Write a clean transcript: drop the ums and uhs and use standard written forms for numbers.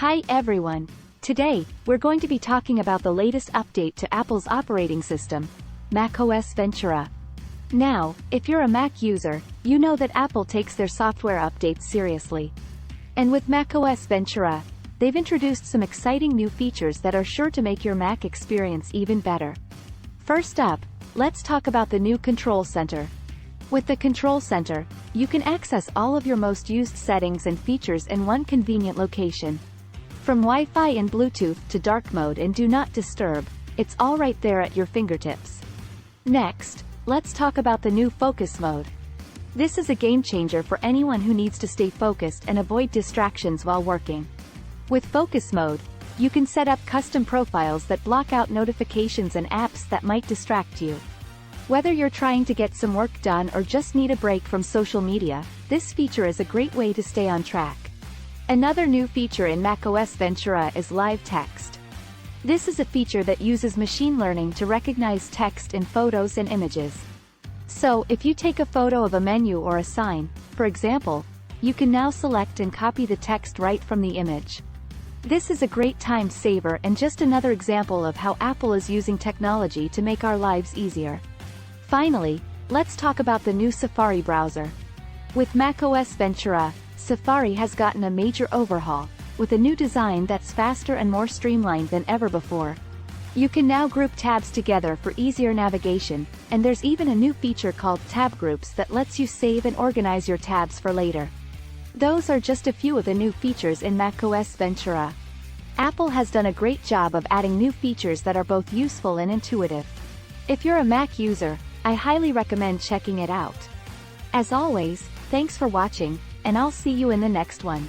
Hi everyone. Today, we're going to be talking about the latest update to Apple's operating system, macOS Ventura. Now, if you're a Mac user, you know that Apple takes their software updates seriously. And with macOS Ventura, they've introduced some exciting new features that are sure to make your Mac experience even better. First up, let's talk about the new Control Center. With the Control Center, you can access all of your most used settings and features in one convenient location. From Wi-Fi and Bluetooth to dark mode and do not disturb, it's all right there at your fingertips. Next, let's talk about the new Focus Mode. This is a game changer for anyone who needs to stay focused and avoid distractions while working. With Focus Mode, you can set up custom profiles that block out notifications and apps that might distract you. Whether you're trying to get some work done or just need a break from social media, this feature is a great way to stay on track. Another new feature in macOS Ventura is Live Text. This is a feature that uses machine learning to recognize text in photos and images. So, if you take a photo of a menu or a sign, for example, you can now select and copy the text right from the image. This is a great time saver and just another example of how Apple is using technology to make our lives easier. Finally, let's talk about the new Safari browser. With macOS Ventura, Safari has gotten a major overhaul, with a new design that's faster and more streamlined than ever before. You can now group tabs together for easier navigation, and there's even a new feature called Tab Groups that lets you save and organize your tabs for later. Those are just a few of the new features in macOS Ventura. Apple has done a great job of adding new features that are both useful and intuitive. If you're a Mac user, I highly recommend checking it out. As always, thanks for watching, and I'll see you in the next one.